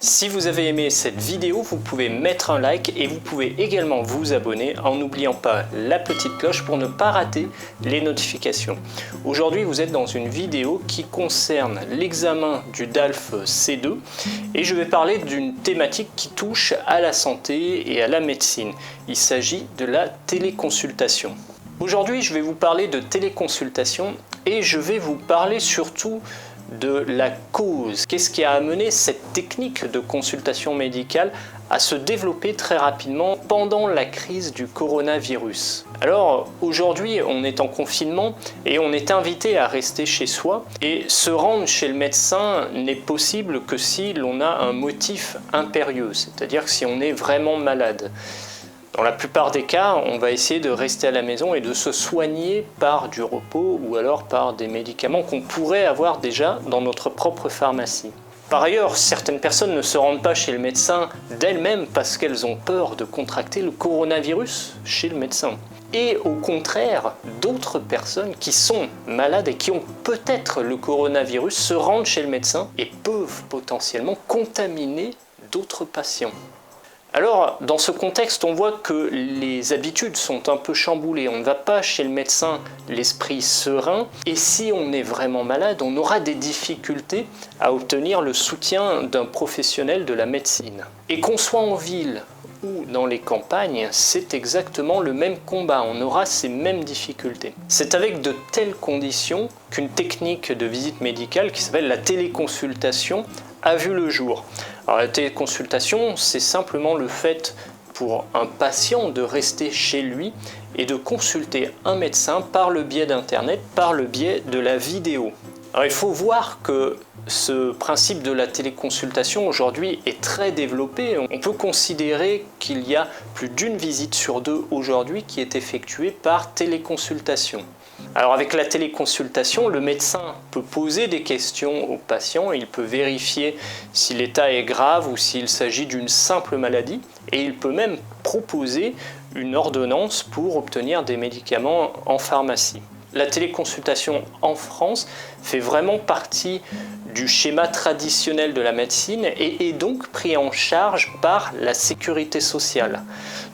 Si vous avez aimé cette vidéo, vous pouvez mettre un like et vous pouvez également vous abonner en n'oubliant pas la petite cloche pour ne pas rater les notifications. Aujourd'hui, vous êtes dans une vidéo qui concerne l'examen du DALF C2 et je vais parler d'une thématique qui touche à la santé et à la médecine. Il s'agit de la téléconsultation. Aujourd'hui, je vais vous parler de téléconsultation et je vais vous parler surtout de la cause. Qu'est-ce qui a amené cette technique de consultation médicale à se développer très rapidement pendant la crise du coronavirus? Alors aujourd'hui, on est en confinement et on est invité à rester chez soi, et se rendre chez le médecin n'est possible que si l'on a un motif impérieux, c'est-à-dire si on est vraiment malade. Dans la plupart des cas, on va essayer de rester à la maison et de se soigner par du repos ou alors par des médicaments qu'on pourrait avoir déjà dans notre propre pharmacie. Par ailleurs, certaines personnes ne se rendent pas chez le médecin d'elles-mêmes parce qu'elles ont peur de contracter le coronavirus chez le médecin. Et au contraire, d'autres personnes qui sont malades et qui ont peut-être le coronavirus se rendent chez le médecin et peuvent potentiellement contaminer d'autres patients. Alors, dans ce contexte, on voit que les habitudes sont un peu chamboulées. On ne va pas chez le médecin l'esprit serein, et si on est vraiment malade, on aura des difficultés à obtenir le soutien d'un professionnel de la médecine. Et qu'on soit en ville ou dans les campagnes, c'est exactement le même combat, on aura ces mêmes difficultés. C'est avec de telles conditions qu'une technique de visite médicale qui s'appelle la téléconsultation a vu le jour. Alors la téléconsultation, c'est simplement le fait pour un patient de rester chez lui et de consulter un médecin par le biais d'Internet, par le biais de la vidéo. Alors il faut voir que ce principe de la téléconsultation aujourd'hui est très développé. On peut considérer qu'il y a plus d'une visite sur deux aujourd'hui qui est effectuée par téléconsultation. Alors avec la téléconsultation, le médecin peut poser des questions au patient, il peut vérifier si l'état est grave ou s'il s'agit d'une simple maladie, et il peut même proposer une ordonnance pour obtenir des médicaments en pharmacie. La téléconsultation en France fait vraiment partie du schéma traditionnel de la médecine et est donc pris en charge par la sécurité sociale.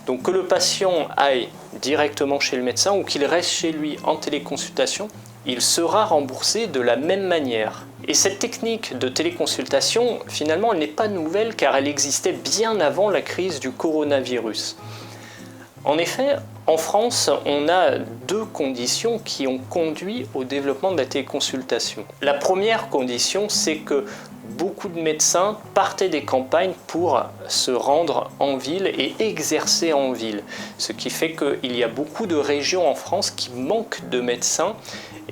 Donc que le patient aille directement chez le médecin ou qu'il reste chez lui en téléconsultation, il sera remboursé de la même manière. Et cette technique de téléconsultation, finalement, elle n'est pas nouvelle car elle existait bien avant la crise du coronavirus. En effet, en France, on a deux conditions qui ont conduit au développement de la téléconsultation. La première condition, c'est que beaucoup de médecins partaient des campagnes pour se rendre en ville et exercer en ville. Ce qui fait qu'il y a beaucoup de régions en France qui manquent de médecins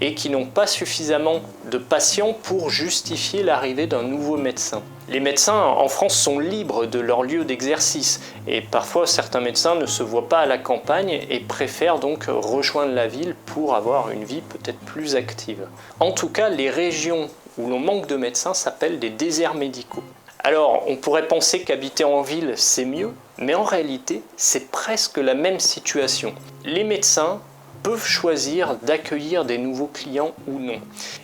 et qui n'ont pas suffisamment de patients pour justifier l'arrivée d'un nouveau médecin. Les médecins en France sont libres de leur lieu d'exercice et parfois certains médecins ne se voient pas à la campagne et préfèrent donc rejoindre la ville pour avoir une vie peut-être plus active. En tout cas, les régions où l'on manque de médecins s'appellent des déserts médicaux. Alors, on pourrait penser qu'habiter en ville, c'est mieux, mais en réalité, c'est presque la même situation. Les médecins peuvent choisir d'accueillir des nouveaux clients ou non.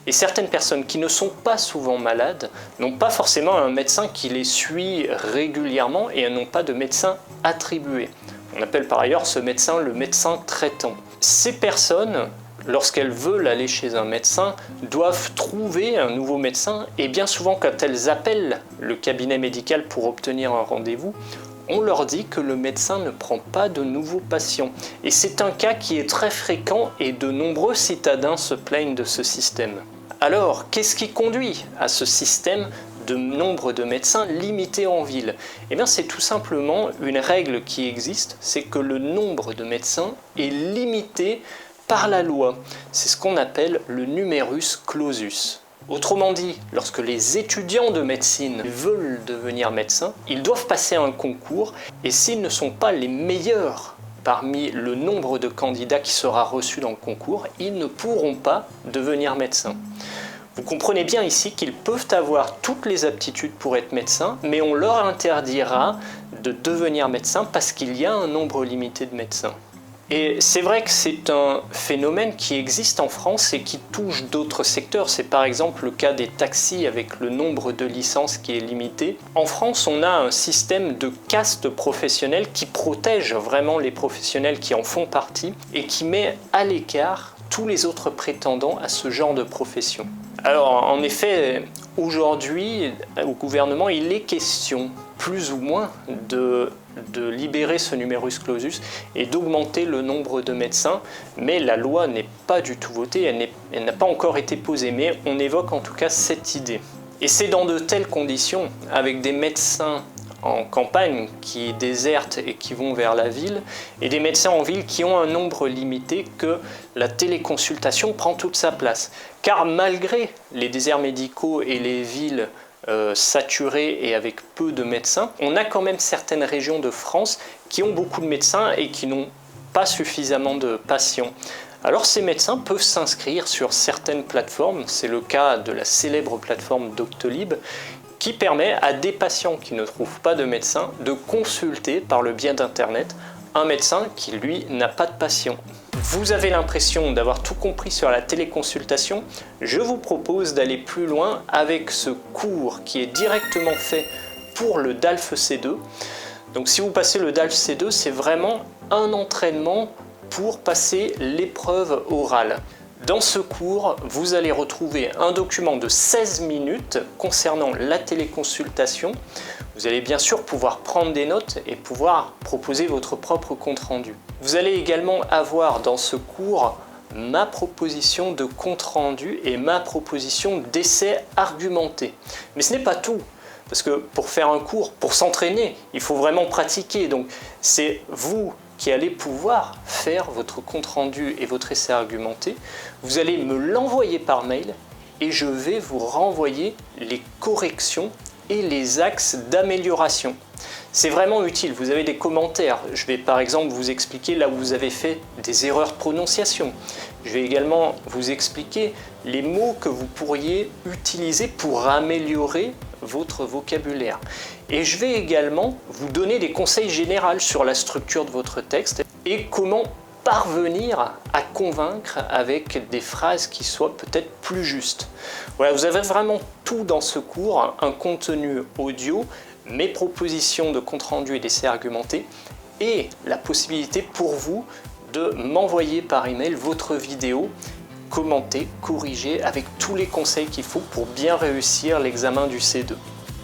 Et certaines personnes qui ne sont pas souvent malades n'ont pas forcément un médecin qui les suit régulièrement et n'ont pas de médecin attribué. On appelle par ailleurs ce médecin le médecin traitant. Ces personnes, lorsqu'elles veulent aller chez un médecin, doivent trouver un nouveau médecin et bien souvent quand elles appellent le cabinet médical pour obtenir un rendez-vous, on leur dit que le médecin ne prend pas de nouveaux patients. Et c'est un cas qui est très fréquent et de nombreux citadins se plaignent de ce système. Alors, qu'est-ce qui conduit à ce système de nombre de médecins limité en ville? Eh bien, c'est tout simplement une règle qui existe, c'est que le nombre de médecins est limité par la loi. C'est ce qu'on appelle le numerus clausus. Autrement dit, lorsque les étudiants de médecine veulent devenir médecins, ils doivent passer un concours et s'ils ne sont pas les meilleurs parmi le nombre de candidats qui sera reçu dans le concours, ils ne pourront pas devenir médecins. Vous comprenez bien ici qu'ils peuvent avoir toutes les aptitudes pour être médecins, mais on leur interdira de devenir médecins parce qu'il y a un nombre limité de médecins. Et c'est vrai que c'est un phénomène qui existe en France et qui touche d'autres secteurs. C'est par exemple le cas des taxis avec le nombre de licences qui est limité. En France, on a un système de caste professionnelle qui protège vraiment les professionnels qui en font partie et qui met à l'écart tous les autres prétendants à ce genre de profession. Alors en effet, aujourd'hui, au gouvernement, il est question plus ou moins de libérer ce numerus clausus et d'augmenter le nombre de médecins, mais la loi n'est pas du tout votée, elle n'a pas encore été posée, mais on évoque en tout cas cette idée. Et c'est dans de telles conditions, avec des médecins en campagne qui désertent et qui vont vers la ville, et des médecins en ville qui ont un nombre limité, que la téléconsultation prend toute sa place. Car malgré les déserts médicaux et les villes saturées et avec peu de médecins, on a quand même certaines régions de France qui ont beaucoup de médecins et qui n'ont pas suffisamment de patients. Alors ces médecins peuvent s'inscrire sur certaines plateformes, c'est le cas de la célèbre plateforme Doctolib, qui permet à des patients qui ne trouvent pas de médecin de consulter par le biais d'internet un médecin qui lui n'a pas de patient. Vous avez l'impression d'avoir tout compris sur la téléconsultation, je vous propose d'aller plus loin avec ce cours qui est directement fait pour le DALF C2. Donc si vous passez le DALF C2, c'est vraiment un entraînement pour passer l'épreuve orale. Dans ce cours, vous allez retrouver un document de 16 minutes concernant la téléconsultation. Vous allez bien sûr pouvoir prendre des notes et pouvoir proposer votre propre compte-rendu. Vous allez également avoir dans ce cours ma proposition de compte-rendu et ma proposition d'essai argumenté. Mais ce n'est pas tout, parce que pour faire un cours, pour s'entraîner, il faut vraiment pratiquer. Donc c'est vous qui allez pouvoir faire votre compte-rendu et votre essai argumenté. Vous allez me l'envoyer par mail et je vais vous renvoyer les corrections et les axes d'amélioration. C'est vraiment utile, vous avez des commentaires. Je vais par exemple vous expliquer là où vous avez fait des erreurs de prononciation. Je vais également vous expliquer les mots que vous pourriez utiliser pour améliorer votre vocabulaire. Et je vais également vous donner des conseils généraux sur la structure de votre texte et comment parvenir à convaincre avec des phrases qui soient peut-être plus justes. Voilà, vous avez vraiment tout dans ce cours, un contenu audio, mes propositions de compte-rendu et d'essais argumentés et la possibilité pour vous de m'envoyer par email votre vidéo commentée, corrigée avec tous les conseils qu'il faut pour bien réussir l'examen du C2.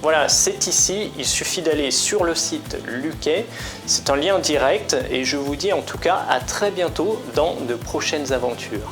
Voilà, c'est ici, il suffit d'aller sur le site Luquet, c'est un lien direct et je vous dis en tout cas à très bientôt dans de prochaines aventures.